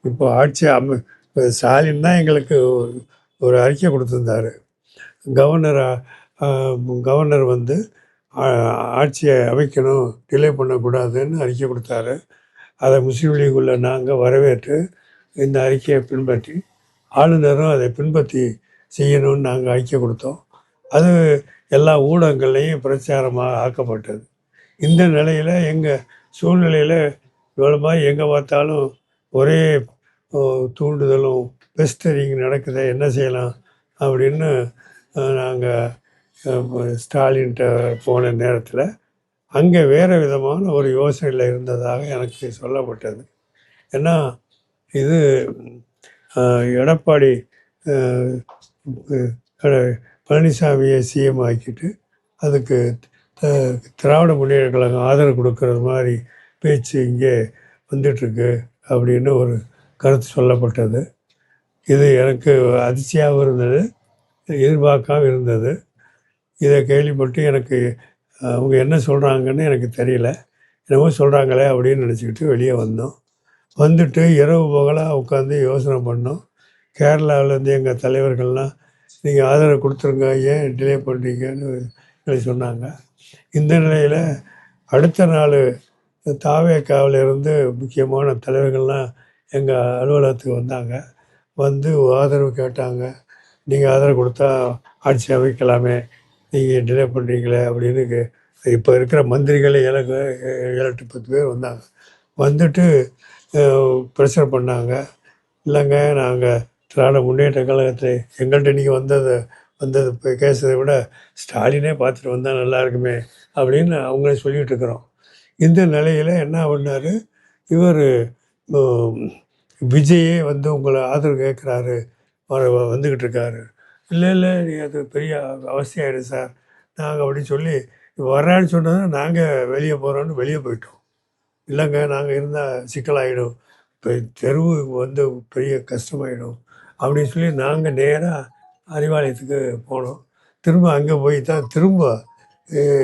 இப்போ ஆட்சி ஸ்டாலின் தான் எங்களுக்கு ஒரு அறிக்கை கொடுத்துருந்தாரு. கவர்னரா கவர்னர் வந்து ஆட்சியை அமைக்கணும், டிலே பண்ணக்கூடாதுன்னு அறிக்கை கொடுத்தாரு. அதை முஸ்லீம் லீக்குள்ள நாங்கள் வரவேற்று இந்த அறிக்கையை பின்பற்றி ஆளுநரும் அதை பின்பற்றி செய்யணும்னு நாங்கள் அறிக்கை கொடுத்தோம். அது எல்லா ஊடகங்கள்லையும் பிரச்சாரமாக ஆக்கப்பட்டது. இந்த நிலையில் எங்கள் சூழ்நிலையில் இவ்வளோ மாதிரி எங்கே பார்த்தாலும் ஒரே தூண்டுதலும் பெஸ்டரிங் நடக்குது, என்ன செய்யலாம் அப்படின்னு நாங்கள் ஸ்டாலின்கிட்ட போன நேரத்தில் அங்கே வேறு விதமான ஒரு யோசனையில் இருந்ததாக எனக்கு சொல்லப்பட்டது. ஏன்னா இது எடப்பாடி பழனிசாமியை சிஎம் ஆக்கிட்டு அதுக்கு திராவிட முன்னேற்ற கழகம் ஆதரவு கொடுக்கறது மாதிரி பேச்சு இங்கே வந்துட்டுருக்கு அப்படின்னு ஒரு கருத்து சொல்லப்பட்டது. இது எனக்கு அதிர்ச்சியாகவும் இருந்தது, எதிர்பார்க்காம இருந்தது. இதை கேள்விப்பட்டு எனக்கு அவங்க என்ன சொல்கிறாங்கன்னு எனக்கு தெரியல, என்னமோ சொல்கிறாங்களே அப்படின்னு நினச்சிக்கிட்டு வெளியே வந்தோம். வந்துட்டு இரவு பகலாக உட்காந்து யோசனை பண்ணோம். கேரளாவிலேருந்து எங்கள் தலைவர்கள்லாம் நீங்கள் ஆதரவு கொடுத்துருங்க, ஏன் டிலே பண்ணுறீங்கன்னு சொன்னாங்க. இந்த நிலையில் அடுத்த நாள் தாவேக்காவிலிருந்து முக்கியமான தலைவர்கள்லாம் எங்கள் அலுவலகத்துக்கு வந்தாங்க. வந்து ஆதரவு கேட்டாங்க. நீங்கள் ஆதரவு கொடுத்தா ஆட்சி அமைக்கலாமே, நீங்கள் டிலே பண்ணுறீங்களே அப்படின்னு. இப்போ இருக்கிற மந்திரிகளே 7-8-10 பேர் வந்தாங்க. வந்துட்டு ப்ரெஷர் பண்ணாங்க. இல்லைங்க, நாங்கள் திராவிட முன்னேற்ற கழகத்தை எங்கள்கிட்ட நீங்கள் வந்தது இப்போ கேஸதை விட ஸ்டாலினே பார்த்துட்டு வந்தால் நல்லா இருக்குமே அப்படின்னு அவங்களே சொல்லிகிட்டு இருக்கிறோம். இந்த நிலையில் என்ன பண்ணார் இவர், விஜயே வந்து உங்களை ஆதரவு கேட்குறாரு, வந்துக்கிட்டு இருக்காரு. இல்லை அது பெரிய அவசியம் சார் நாங்கள் அப்படின்னு சொல்லி வர்றான்னு சொன்னதும் நாங்கள் வெளியே போகிறோன்னு வெளியே போயிட்டோம். இல்லைங்க, நாங்கள் இருந்தால் சிக்கலாகிடும், இப்போ தெருவு வந்து பெரிய கஷ்டமாயிடும் அப்படின்னு சொல்லி நாங்கள் நேராக அறிவாலயத்துக்கு போனோம். திரும்ப அங்கே போய் தான் திரும்ப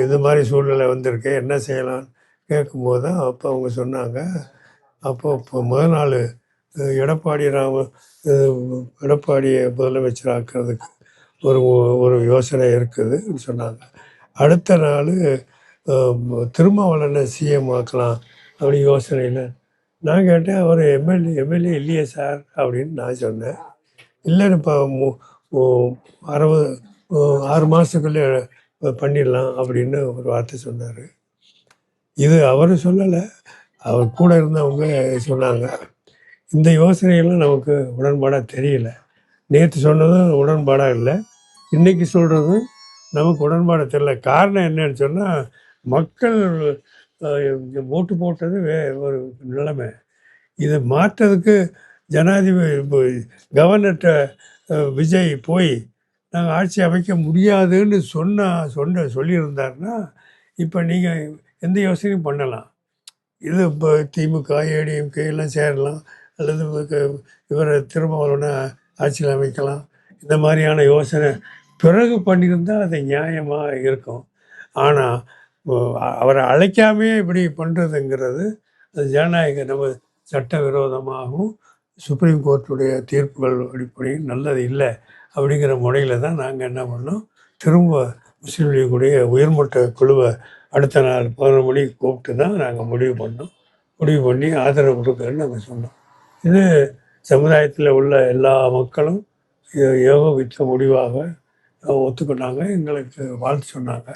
இது மாதிரி சூழ்நிலை வந்திருக்கு, என்ன செய்யலான்னு கேட்கும்போது தான் அப்போ அவங்க சொன்னாங்க. இப்போ முதல் நாள் எடப்பாடியை முதலமைச்சர் ஆக்கிறதுக்கு ஒரு யோசனை இருக்குதுன்னு சொன்னாங்க. அடுத்த நாள் திருமாவளவனை சிஎம் ஆக்கலாம் அப்படி யோசனையில் நான் கேட்டேன். அவர் எம்எல்ஏ இல்லையே சார் அப்படின்னு நான் சொன்னேன். இல்லைன்னு இப்போ 6 மாதத்துக்குள்ளே பண்ணிடலாம் அப்படின்னு ஒரு வார்த்தை சொன்னார். இது அவர் சொல்லலை, அவர் கூட இருந்தவங்க சொன்னாங்க. இந்த யோசனைகள்லாம் நமக்கு உடன்பாடாக தெரியல. நேற்று சொன்னதும் உடன்பாடாக இல்லை, இன்றைக்கி சொல்கிறதும் நமக்கு உடன்பாடாக தெரியல. காரணம் என்னன்னு சொன்னால், மக்கள் ஓட்டு போட்டது ஒரு நிலைமை. இதை மாற்றதுக்கு ஜனாதிபதி கவர்னர்கிட்ட விஜய் போய் நாங்கள் ஆட்சி அமைக்க முடியாதுன்னு சொல்லியிருந்தாருன்னா இப்போ நீங்கள் எந்த யோசனையும் பண்ணலாம். இது இப்போ திமுக ஏடிஎம்கே எல்லாம் சேரலாம், அல்லது இவரை திருமாவளவனை ஆட்சியில் அமைக்கலாம். இந்த மாதிரியான யோசனை பிறகு பண்ணியிருந்தால் அது நியாயமாக இருக்கும். ஆனால் அவரை அழைக்காமே இப்படி பண்ணுறதுங்கிறது அது ஜனநாயக நம்ம சட்டவிரோதமாகவும் சுப்ரீம் கோர்ட்டுடைய தீர்ப்புகள் அடிப்படையில் நல்லது இல்லை அப்படிங்கிற முறையில் தான் நாங்கள் என்ன பண்ணோம், திரும்ப முஸ்லீம் லீக்குடைய உயர்மட்ட குழுவை அடுத்த நாள் 11 மணிக்கு கூப்பிட்டு தான் நாங்கள் முடிவு பண்ணி ஆதரவு கொடுக்குறேன்னு நாங்கள் சொன்னோம். இது சமுதாயத்தில் உள்ள எல்லா மக்களும் ஏகோபித்த முடிவாக ஒத்துக்கொண்டாங்க, எங்களுக்கு வாழ்த்து சொன்னாங்க.